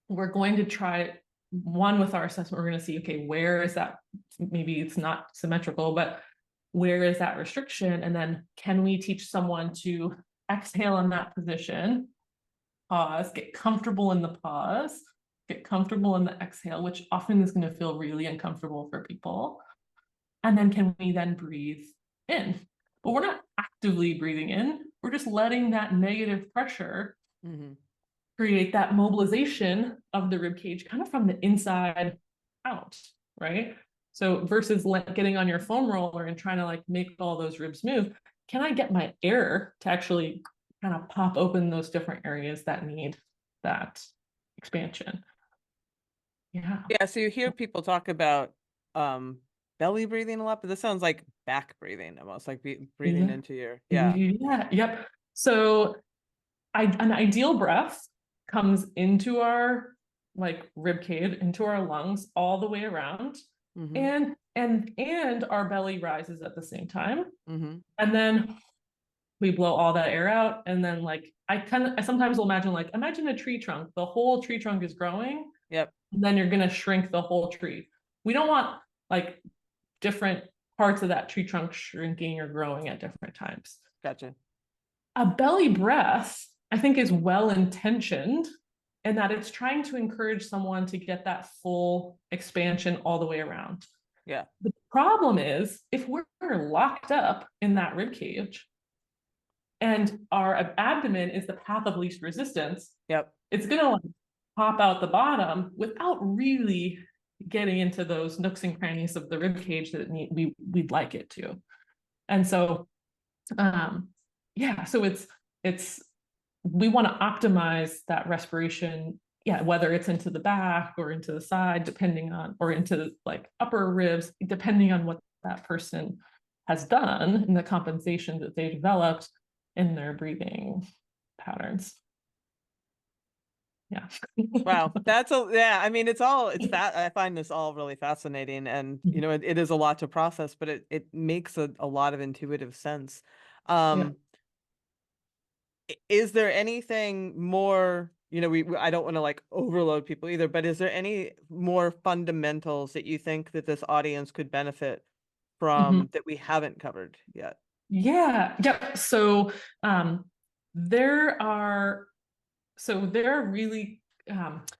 we're going to try one with our assessment. We're going to see, okay, where is that? Maybe it's not symmetrical, but where is that restriction? And then can we teach someone to exhale in that position, pause, get comfortable in the pause, get comfortable in the exhale, which often is going to feel really uncomfortable for people. And then can we then breathe in? But we're not actively breathing in. We're just letting that negative pressure create that mobilization of the rib cage kind of from the inside out, right? So versus getting on your foam roller and trying to like make all those ribs move, can I get my air to actually kind of pop open those different areas that need that expansion? Yeah. Yeah, so you hear people talk about belly breathing a lot, but this sounds like back breathing almost, like breathing Yeah. into your, yeah. Yeah. Yep. So an ideal breath comes into our like rib cage, into our lungs, all the way around, Mm-hmm. and our belly rises at the same time, Mm-hmm. and then we blow all that air out, and then like I sometimes will imagine like imagine a tree trunk, the whole tree trunk is growing, Yep. and then you're gonna shrink the whole tree. We don't want like different parts of that tree trunk shrinking or growing at different times. Gotcha. A belly breath, I think, is well intentioned in that it's trying to encourage someone to get that full expansion all the way around. Yeah. The problem is if we're locked up in that rib cage and our abdomen is the path of least resistance, Yep. it's going to like pop out the bottom without really getting into those nooks and crannies of the rib cage that we'd like it to. And so yeah, so it's we want to optimize that respiration, yeah, whether it's into the back or into the side, depending on, or into like upper ribs, depending on what that person has done and the compensation that they developed in their breathing patterns. Yeah. Wow. Yeah, I mean, I find this all really fascinating, and it is a lot to process, but it makes a lot of intuitive sense. Yeah. Is there anything more, I don't want to like overload people either, but is there any more fundamentals that you think that this audience could benefit Mhm. from that we haven't covered yet? Yeah. Yeah. So there are there are really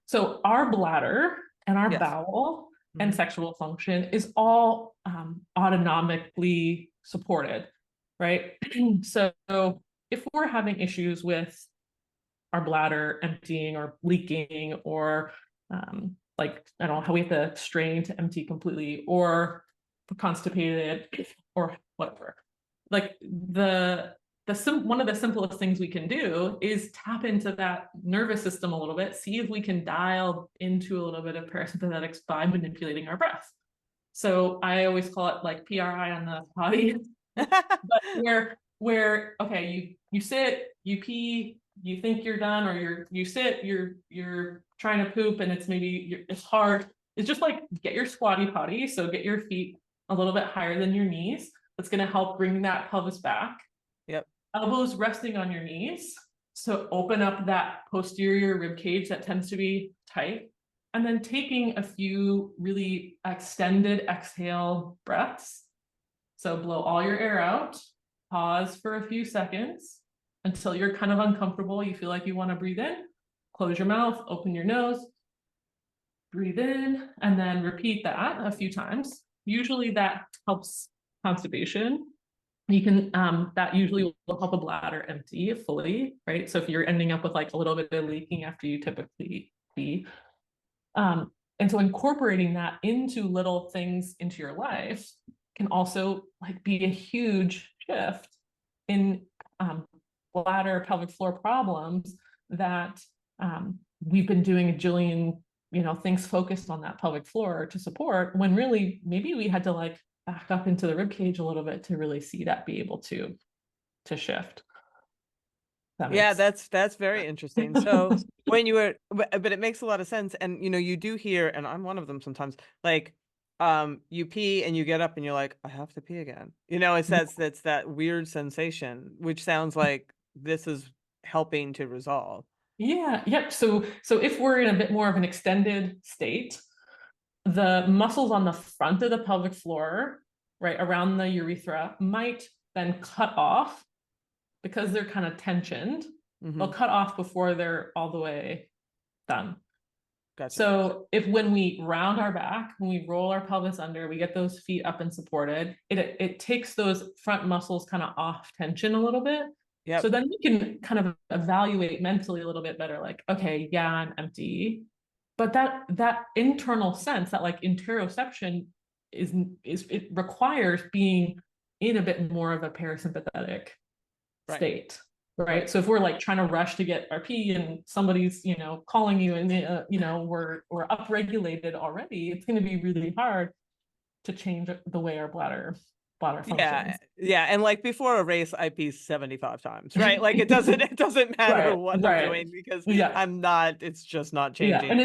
so our bladder and our Yes. bowel and Hmm. sexual function is all autonomically supported, right? So if we're having issues with our bladder emptying or leaking, or like I don't know how we have to strain to empty completely, or constipated or whatever, like one of the simplest things we can do is tap into that nervous system a little bit, see if we can dial into a little bit of parasympathetics by manipulating our breath. So I always call it like PRI on the body, but where okay, you sit, you pee, you think you're done, or you sit, you're trying to poop, and it's hard. It's just like get your squatty potty, so get your feet a little bit higher than your knees. That's going to help bring that pelvis back. Yep. Elbows resting on your knees, so open up that posterior rib cage that tends to be tight, and then taking a few really extended exhale breaths. So blow all your air out, pause for a few seconds until you're kind of uncomfortable. You feel like you want to breathe in, close your mouth, open your nose, breathe in, and then repeat that a few times. Usually that helps constipation. You can, that usually will help a bladder empty fully, right? So if you're ending up with like a little bit of leaking after you typically pee. And so incorporating that into little things into your life can also like be a huge shift in bladder pelvic floor problems that we've been doing a jillion things focused on that pelvic floor to support, when really maybe we had to like back up into the rib cage a little bit to really see that be able to shift. That Yeah, makes that's very interesting. So when you were, but it makes a lot of sense. And you do hear, and I'm one of them sometimes, like, you pee and you get up and you're like, I have to pee again. That's that weird sensation, which sounds like this is helping to resolve. Yeah, yep. So if we're in a bit more of an extended state, the muscles on the front of the pelvic floor, right around the urethra, might then cut off because they're kind of tensioned. Mm-hmm. They'll cut off before they're all the way done. Gotcha. So if when we round our back, when we roll our pelvis under, we get those feet up and supported, it takes those front muscles kind of off tension a little bit. So Yep. then we can kind of evaluate mentally a little bit better, like, okay, yeah, I'm empty. But that internal sense, that like interoception it requires being in a bit more of a parasympathetic Right. state, right? Right. So if we're like trying to rush to get our pee and somebody's, you know, calling you and you know, we're upregulated already, it's going to be really hard to change the way our bladder Yeah. functions. Yeah. And like before a race, I pee 75 times, right? Like it doesn't matter Right, what I'm right. doing because Yeah. it's just not Yeah. changing. And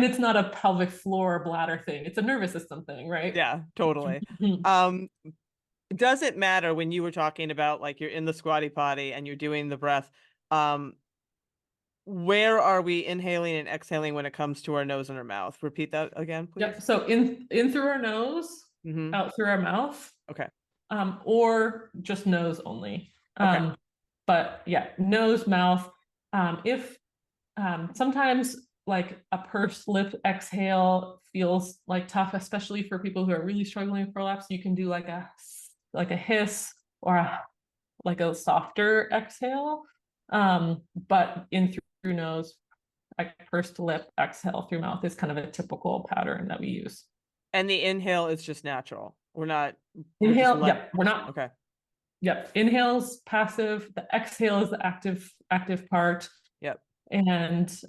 it's not a pelvic floor bladder thing. It's a nervous system thing, right? Yeah, totally. Mhm. Um, does it matter when you were talking about like you're in the squatty potty and you're doing the breath? Um, where are we inhaling and exhaling when it comes to our nose and our mouth? Repeat that again, please. Yep. So in through our nose, Mm-hmm. out through our mouth, Okay. or just nose only. Okay. But yeah, nose, mouth. If sometimes like a pursed lip exhale feels like tough, especially for people who are really struggling with prolapse, you can do like a hiss or like a softer exhale. But in through nose, like pursed lip exhale through mouth is kind of a typical pattern that we use. And the inhale is just natural. We're just Inhale, let. yep, we're not, Okay. yep. Inhale's passive, the exhale is the active part. Yep. And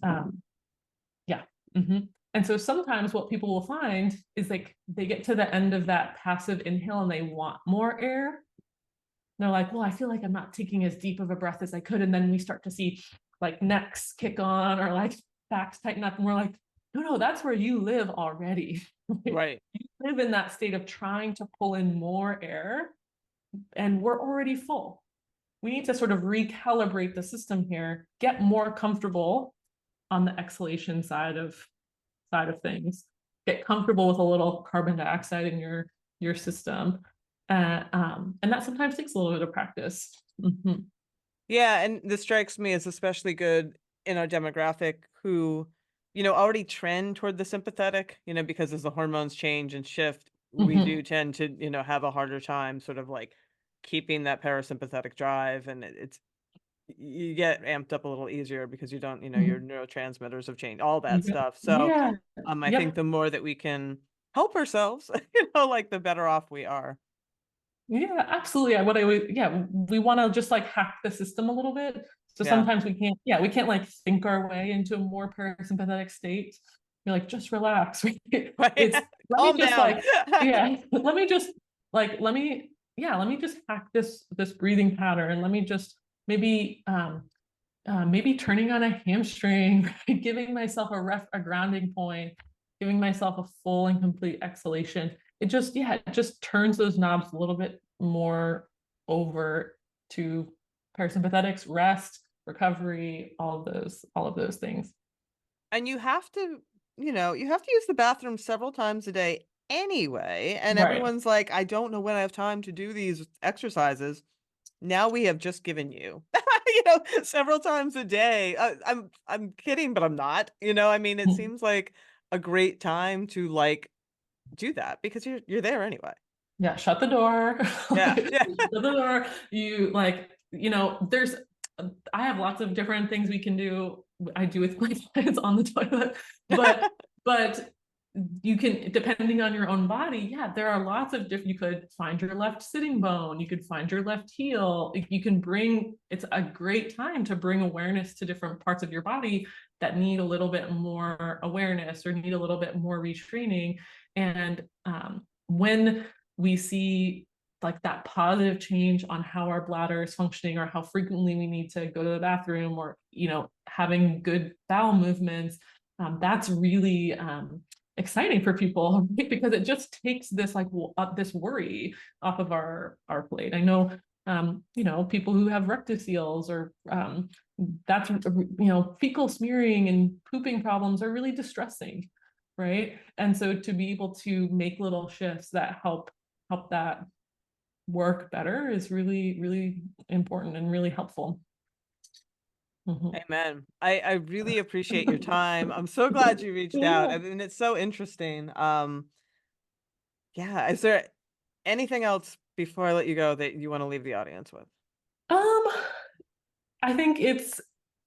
yeah. And so sometimes what people will find is like they get to the end of that passive inhale and they want more air. They're like, well, I feel like I'm not taking as deep of a breath as I could. And then we start to see like necks kick on or like backs tighten up. And we're like, no, that's where you live already. Right. You live in that state of trying to pull in more air and we're already full. We need to sort of recalibrate the system here, get more comfortable on the exhalation side of things, get comfortable with a little carbon dioxide in your system. And that sometimes takes a little bit of practice. Mm-hmm. Yeah, and this strikes me as especially good in our demographic who, already trend toward the sympathetic, because as the hormones change and shift, we Mm-hmm. do tend to, have a harder time sort of like keeping that parasympathetic drive and you get amped up a little easier because you don't, your neurotransmitters have changed, all that Yeah. stuff. So, Yeah. I think Yep. the more that we can help ourselves, like the better off we are. Yeah, absolutely. What I would, yeah, we want to just like hack the system a little bit. So Yeah. sometimes we can't like think our way into a more parasympathetic state. You're like, just relax. Right. It's let me Calm just down. like, yeah, let me just like, let me just hack this breathing pattern. Let me just maybe, maybe turning on a hamstring, giving myself a grounding point, giving myself a full and complete exhalation. It just turns those knobs a little bit more over to parasympathetics, rest, recovery, all of those things. And you have to use the bathroom several times a day anyway. And Right. everyone's like, I don't know when I have time to do these exercises. Now we have just given you, several times a day. I'm kidding, but I'm not. I mean, it seems like a great time to like do that because you're there anyway. Yeah, shut the door. Yeah. Shut Yeah. the door. You like, there's I have lots of different things we can do. I do with my clients on the toilet, but but you can, depending on your own body, yeah, there are lots of different, you could find your left sitting bone, you could find your left heel. You can it's a great time to bring awareness to different parts of your body that need a little bit more awareness or need a little bit more retraining. And when we see like that positive change on how our bladder is functioning or how frequently we need to go to the bathroom or having good bowel movements, that's really exciting for people, right? Because it just takes this this worry off of our plate. I know people who have rectoceles or that's fecal smearing and pooping problems are really distressing, right? And so to be able to make little shifts that help that work better is really, really important and really helpful. Mhm. Amen. I really appreciate your time. I'm so glad you reached out. Yeah. And it's so interesting. Yeah. Is there anything else before I let you go that you want to leave the audience with? Um, I think it's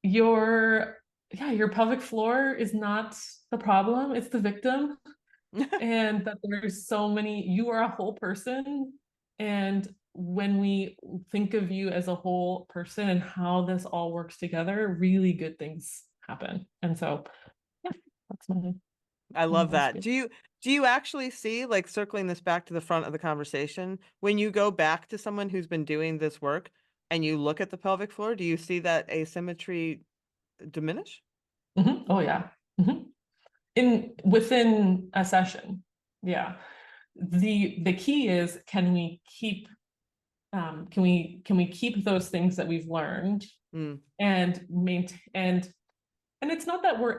your pelvic floor is not the problem, it's the victim. and that there's so many, you are a whole person. And when we think of you as a whole person and how this all works together, really good things happen. And so, yeah, that's I my love whole that. spiel. Do you actually see, like, circling this back to the front of the conversation, when you go back to someone who's been doing this work and you look at the pelvic floor, do you see that asymmetry diminish? Oh yeah. Mhm. In within a session. Yeah. The key is, can we keep those things that we've learned Mm, and maintain, and it's not that we're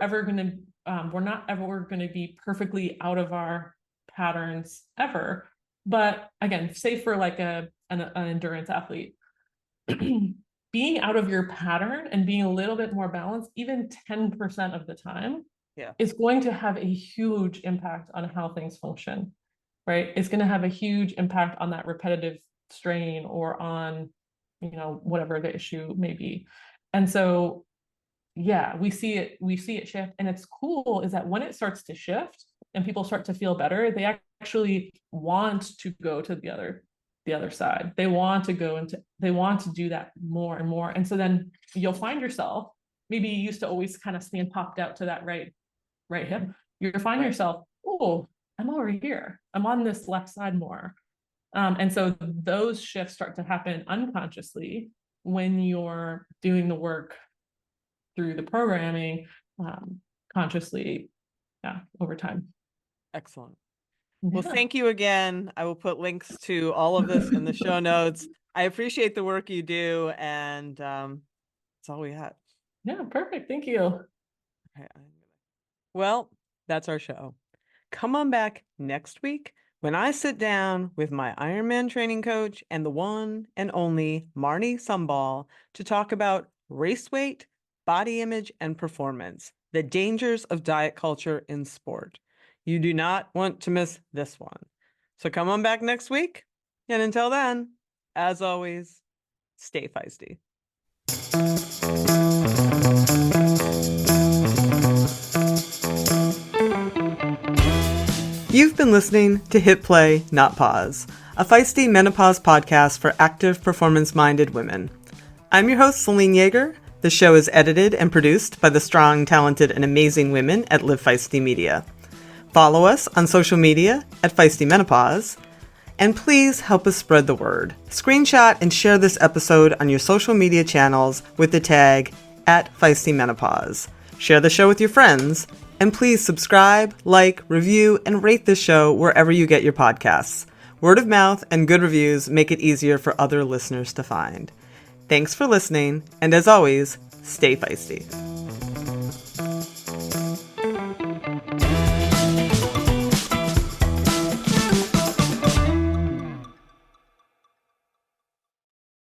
not ever going to be perfectly out of our patterns ever, but again, say for like an endurance athlete, being out of your pattern and being a little bit more balanced, even 10% of the time, yeah. is going to have a huge impact on how things function, right? It's going to have a huge impact on that repetitive strain or on, whatever the issue may be. And so, yeah, we see it shift. And it's cool is that when it starts to shift and people start to feel better, they actually want to go to the other side. They want to do that more and more. And so then you'll find yourself, maybe you used to always kind of stand popped out to that right hip. You find Right. yourself, oh, I'm over here. I'm on this left side more. And so those shifts start to happen unconsciously when you're doing the work through the programming, um, consciously, yeah, over time. Excellent. Well, Yeah. thank you again. I will put links to all of this in the show notes. I appreciate the work you do, and that's all we had. Yeah, perfect. Thank you. Okay, well, that's our show. Come on back next week when I sit down with my Ironman training coach and the one and only Marnie Sumball to talk about race weight, body image, and performance, the dangers of diet culture in sport. You do not want to miss this one. So come on back next week. And until then, as always, stay feisty. You've been listening to Hit Play, Not Pause, a feisty menopause podcast for active, performance-minded women. I'm your host, Celine Yeager. The show is edited and produced by the strong, talented, and amazing women at Live Feisty Media. Follow us on social media at Feisty Menopause, and please help us spread the word. Screenshot and share this episode on your social media channels with the tag @FeistyMenopause. Share the show with your friends, and please subscribe, like, review, and rate this show wherever you get your podcasts. Word of mouth and good reviews make it easier for other listeners to find. Thanks for listening, and as always, stay feisty.